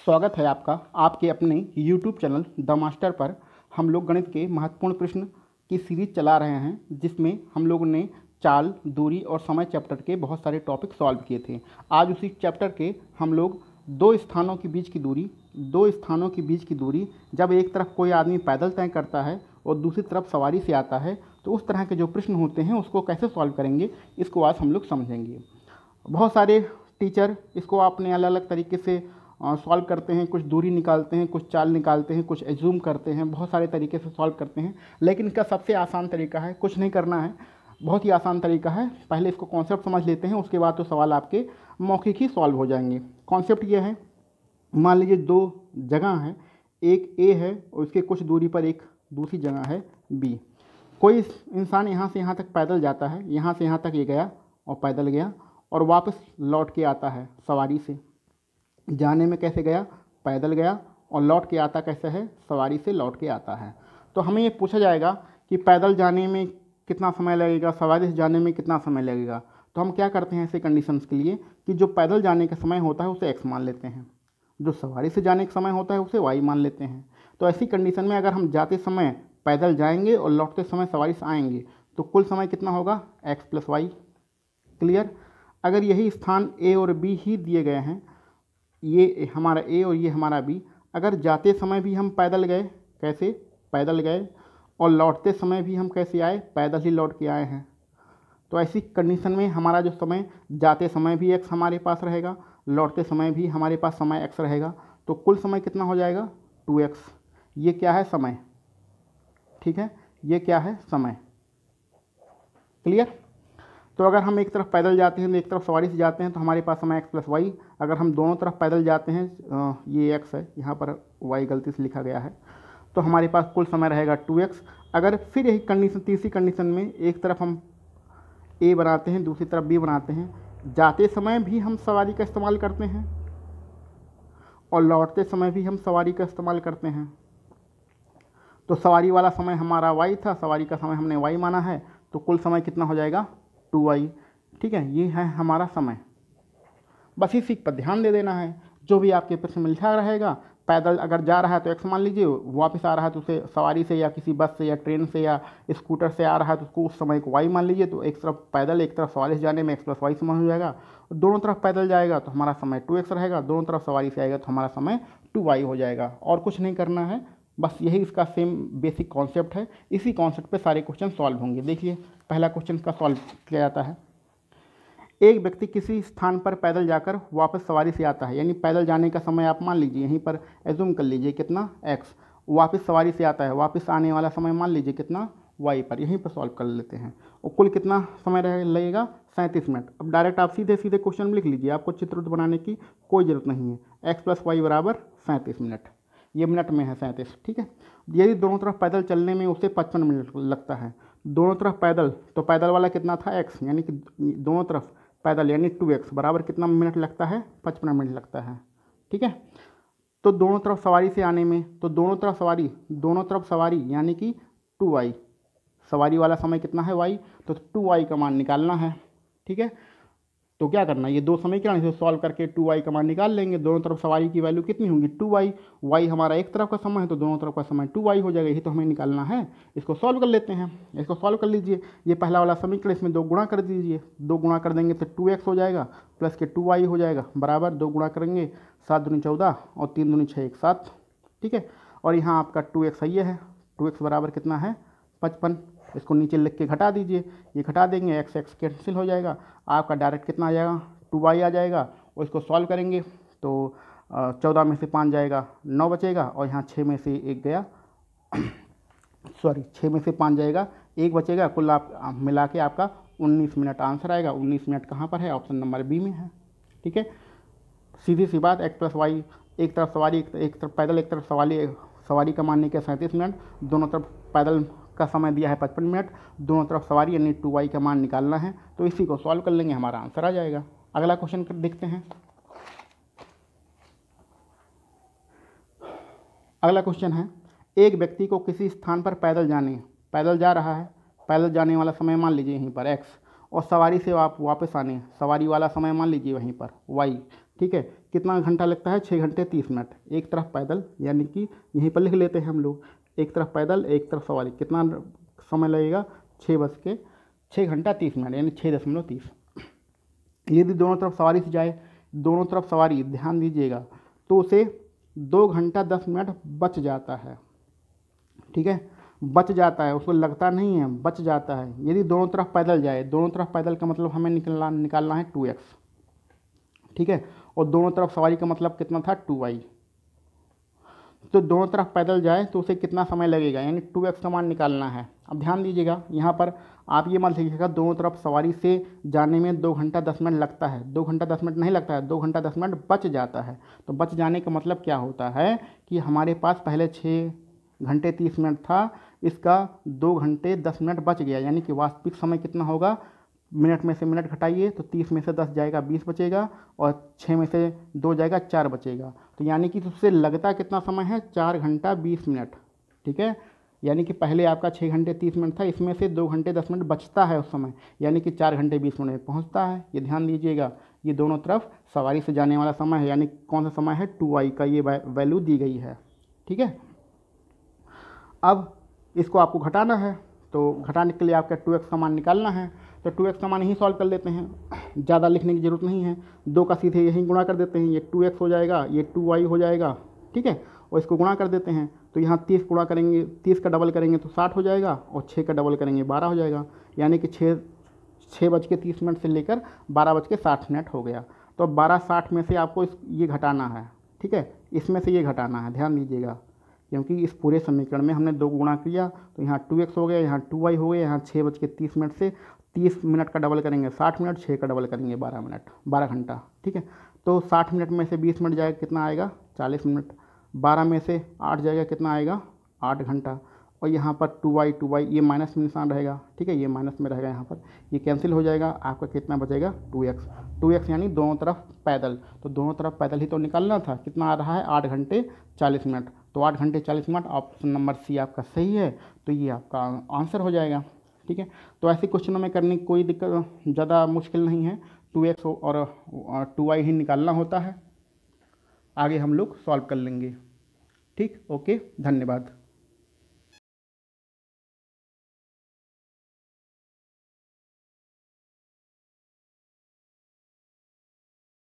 स्वागत है आपका आपके अपने YouTube चैनल द मास्टर पर। हम लोग गणित के महत्वपूर्ण प्रश्न की सीरीज चला रहे हैं, जिसमें हम लोगों ने चाल, दूरी और समय चैप्टर के बहुत सारे टॉपिक सॉल्व किए थे। आज उसी चैप्टर के हम लोग दो स्थानों के बीच की दूरी जब एक तरफ कोई आदमी पैदल तय करता है और दूसरी तरफ सवारी से आता है, तो उस तरह के जो प्रश्न होते हैं उसको कैसे सॉल्व करेंगे, इसको आज हम लोग समझेंगे। बहुत सारे टीचर इसको अपने अलग अलग तरीके से सॉल्व करते हैं। कुछ दूरी निकालते हैं, कुछ चाल निकालते हैं, कुछ एज्यूम करते हैं, बहुत सारे तरीके से सॉल्व करते हैं। लेकिन इसका सबसे आसान तरीका है, कुछ नहीं करना है, बहुत ही आसान तरीका है। पहले इसको कॉन्सेप्ट समझ लेते हैं, उसके बाद तो सवाल आपके मौखिक ही सॉल्व हो जाएंगे। कॉन्सेप्ट ये है, मान लीजिए दो जगह हैं, एक ए है और उसके कुछ दूरी पर एक दूसरी जगह है बी। कोई इंसान यहाँ से यहाँ तक पैदल जाता है, यहाँ से यहाँ तक ये गया और पैदल गया और वापस लौट के आता है सवारी से। जाने में कैसे गया? पैदल गया, और लौट के आता कैसे है? सवारी से लौट के आता है। तो हमें ये पूछा जाएगा कि पैदल जाने में कितना समय लगेगा, सवारी से जाने में कितना समय लगेगा। तो हम क्या करते हैं ऐसे कंडीशंस के लिए कि जो पैदल जाने का समय होता है उसे एक्स मान लेते हैं, जो सवारी से जाने का समय होता है उसे वाई मान लेते हैं। तो ऐसी कंडीशन में अगर हम जाते समय पैदल जाएंगे और लौटते समय सवारी से आएंगे तो कुल समय कितना होगा? X plus y. क्लियर? अगर यही स्थान ए और बी ही दिए गए हैं, ये हमारा ए और ये हमारा बी, अगर जाते समय भी हम पैदल गए, कैसे? पैदल गए, और लौटते समय भी हम कैसे आए? पैदल ही लौट के आए हैं। तो ऐसी कंडीशन में हमारा जो समय, जाते समय भी एक्स हमारे पास रहेगा, लौटते समय भी हमारे पास समय एक्स रहेगा। तो कुल समय कितना हो जाएगा? 2x। ये क्या है? समय। ठीक है, ये क्या है? समय। क्लियर? तो अगर हम एक तरफ पैदल जाते हैं, एक तरफ सवारी से जाते हैं, तो हमारे पास समय एक्स प्लस वाई। अगर हम दोनों तरफ पैदल जाते हैं, ये एक्स है, यहाँ पर वाई गलती से लिखा गया है, तो हमारे पास कुल समय रहेगा 2x। अगर फिर यही कंडीशन, तीसरी कंडीशन में एक तरफ हम ए बनाते हैं, दूसरी तरफ बी बनाते हैं, जाते समय भी हम सवारी का इस्तेमाल करते हैं और लौटते समय भी हम सवारी का इस्तेमाल करते हैं। तो सवारी वाला समय हमारा वाई था, सवारी का समय हमने वाई माना है, तो कुल समय कितना हो जाएगा? 2y। ठीक है, ये है हमारा समय। बस इसी पर ध्यान दे देना है। जो भी आपके प्रश्न में लिखा रहेगा, पैदल अगर जा रहा है तो x मान लीजिए, वापस आ रहा है तो उसे सवारी से या किसी बस से या ट्रेन से या स्कूटर से आ रहा है तो उसको उस समय को y मान लीजिए। तो एक तरफ पैदल, एक तरफ सवारी से जाने में x प्लस वाई समान हो जाएगा। दोनों तरफ पैदल जाएगा तो हमारा समय 2x रहेगा, दोनों तरफ सवारी से आएगा तो हमारा समय 2y हो जाएगा। और कुछ नहीं करना है, बस यही इसका सेम बेसिक कॉन्सेप्ट है। इसी कॉन्सेप्ट पे सारे क्वेश्चन सॉल्व होंगे। देखिए, पहला क्वेश्चन का सॉल्व किया जाता है। एक व्यक्ति किसी स्थान पर पैदल जाकर वापस सवारी से आता है, यानी पैदल जाने का समय आप मान लीजिए, यहीं पर एज्यूम कर लीजिए कितना? x। वापस सवारी से आता है, वापस आने वाला समय मान लीजिए कितना? y पर। यहीं पर सॉल्व कर लेते हैं। और कुल कितना समय लगेगा? 37 मिनट। अब डायरेक्ट आप सीधे सीधे क्वेश्चन में लिख लीजिए, आपको चित्र बनाने की कोई ज़रूरत नहीं है। x प्लस वाई बराबर 37 मिनट। ये मिनट में है 37। ठीक है, यदि दोनों तरफ पैदल चलने में उसे 55 मिनट लगता है, दोनों तरफ पैदल, तो पैदल वाला कितना था? x, यानी कि दोनों तरफ पैदल यानी 2x बराबर कितना मिनट लगता है? 55 मिनट लगता है। ठीक है, तो दोनों तरफ सवारी से आने में, तो दोनों तरफ सवारी यानी कि 2y, सवारी वाला समय कितना है? y, तो 2y का मान निकालना है। ठीक है, तो क्या करना है, ये दो समीकरण इसे सॉल्व करके 2y का मान निकाल लेंगे। दोनों तरफ सवारी की वैल्यू कितनी होगी? 2y। y हमारा एक तरफ का समय है तो दोनों तरफ का समय 2y हो जाएगा। यही तो हमें निकालना है। इसको सॉल्व कर लेते हैं। इसको सॉल्व कर लीजिए। ये पहला वाला समीकरण, इसमें 2 गुणा कर दीजिए। 2 गुणा कर देंगे तो 2x हो जाएगा, प्लस के 2y हो जाएगा, बराबर 2 गुणा करेंगे 7 दूनी 14 और 3 दूनी 6 1 7। ठीक है, और यहाँ आपका 2x ये है। 2x बराबर कितना है? 55। इसको नीचे लिख के घटा दीजिए, ये घटा देंगे, x कैंसिल हो जाएगा, आपका डायरेक्ट कितना आ जाएगा? 2y आ जाएगा। और इसको सॉल्व करेंगे तो 14 में से 5 जाएगा, 9 बचेगा, और यहाँ 6 में से 1 गया, सॉरी 6 में से 5 जाएगा, 1 बचेगा। कुल आप मिला के आपका 19 मिनट आंसर आएगा। 19 मिनट कहाँ पर है? ऑप्शन नंबर बी में है। ठीक है, सीधी सी बात, x प्लस वाई, एक तरफ सवारी, एक तरफ पैदल, एक तरफ सवारी का मानने के 37 मिनट, दोनों तरफ पैदल का समय दिया है 55 मिनट, दोनों तरफ सवारी यानी 2y का मान निकालना है। तो इसी को सॉल्व कर लेंगे, हमारा आंसर आ जाएगा। अगला क्वेश्चन देखते हैं। अगला क्वेश्चन है, एक व्यक्ति को किसी स्थान पर पैदल जा रहा है, पैदल जाने वाला समय मान लीजिए यहीं पर x, और सवारी से आप वापस आने, सवारी वाला समय मान लीजिए वहीं पर y। ठीक है। कितना घंटा लगता है? 6 घंटे 30 मिनट एक तरफ पैदल, यानी कि यहीं पर लिख लेते हैं हम लोग, एक तरफ पैदल एक तरफ सवारी, कितना समय लगेगा? 6 घंटा 30 मिनट यानी 6.30। यदि दोनों तरफ सवारी से जाए, दोनों तरफ सवारी, ध्यान दीजिएगा, तो उसे 2 घंटा 10 मिनट बच जाता है। ठीक है, बच जाता है, उसको लगता नहीं है, बच जाता है। यदि दोनों तरफ पैदल जाए, दोनों तरफ पैदल का मतलब हमें निकालना है 2x। ठीक है, और दोनों तरफ सवारी का मतलब कितना था? 2y। तो दोनों तरफ पैदल जाए तो उसे कितना समय लगेगा, यानी 2x का मान निकालना है। अब ध्यान दीजिएगा, यहाँ पर आप ये मत लिखिएगा दोनों तरफ सवारी से जाने में 2 घंटा 10 मिनट लगता है। 2 घंटा 10 मिनट नहीं लगता है, 2 घंटा 10 मिनट बच जाता है। तो बच जाने का मतलब क्या होता है कि हमारे पास पहले 6 घंटे 30 मिनट था, इसका 2 घंटे 10 मिनट बच गया, यानी कि वास्तविक समय कितना होगा? मिनट में से मिनट घटाइए तो 30 में से 10 जाएगा 20 बचेगा, और 6 में से 2 जाएगा 4 बचेगा। तो यानी कि उससे लगता कितना समय है? 4 घंटा 20 मिनट। ठीक है, यानी कि पहले आपका 6 घंटे 30 मिनट था, इसमें से 2 घंटे 10 मिनट बचता है उस समय, यानी कि 4 घंटे 20 मिनट में पहुंचता है। ये ध्यान दीजिएगा, ये दोनों तरफ सवारी से जाने वाला समय है, यानी कौन सा समय है? 2y का ये वैल्यू दी गई है। ठीक है, अब इसको आपको घटाना है, तो घटाने के लिए आपका 2x का मान निकालना है। तो 2x का मान ही सॉल्व कर लेते हैं, ज़्यादा लिखने की ज़रूरत नहीं है। 2 का सीधे यहीं गुणा कर देते हैं, ये 2x हो जाएगा, ये 2y हो जाएगा। ठीक है, और इसको गुणा कर देते हैं, तो यहाँ 30 गुणा करेंगे, 30 का डबल करेंगे तो 60 हो जाएगा, और 6 का डबल करेंगे 12 हो जाएगा, यानी कि 6:30 से लेकर 12:60 हो गया। तो 12:60 में से आपको ये घटाना है। ठीक है, इसमें से ये घटाना है, ध्यान दीजिएगा, क्योंकि इस पूरे समीकरण में हमने 2 गुणा किया, तो यहाँ 2x हो गया, यहाँ 2y हो गया, यहाँ 6:30 से 30 मिनट का डबल करेंगे 60 मिनट, 6 का डबल करेंगे 12 मिनट, 12 घंटा। ठीक है, तो 60 मिनट में से 20 मिनट जाएगा, कितना आएगा? 40 मिनट। 12 में से 8 जाएगा, कितना आएगा? 8 घंटा। और यहाँ पर 2y ये माइनस में निशान रहेगा। ठीक है, ये माइनस में रहेगा, यहाँ पर ये कैंसिल हो जाएगा, आपका कितना बचेगा? 2x यानी दोनों तरफ पैदल। तो दोनों तरफ पैदल ही तो निकालना था, कितना आ रहा है? 8 घंटे 40 मिनट। तो 8 घंटे 40 मिनट, ऑप्शन नंबर सी आपका सही है, तो ये आपका आंसर हो जाएगा। ठीक है, तो ऐसे क्वेश्चनों में करने की कोई दिक्कत, ज़्यादा मुश्किल नहीं है, 2x और 2y ही निकालना होता है, आगे हम लोग सॉल्व कर लेंगे। ठीक, ओके, धन्यवाद।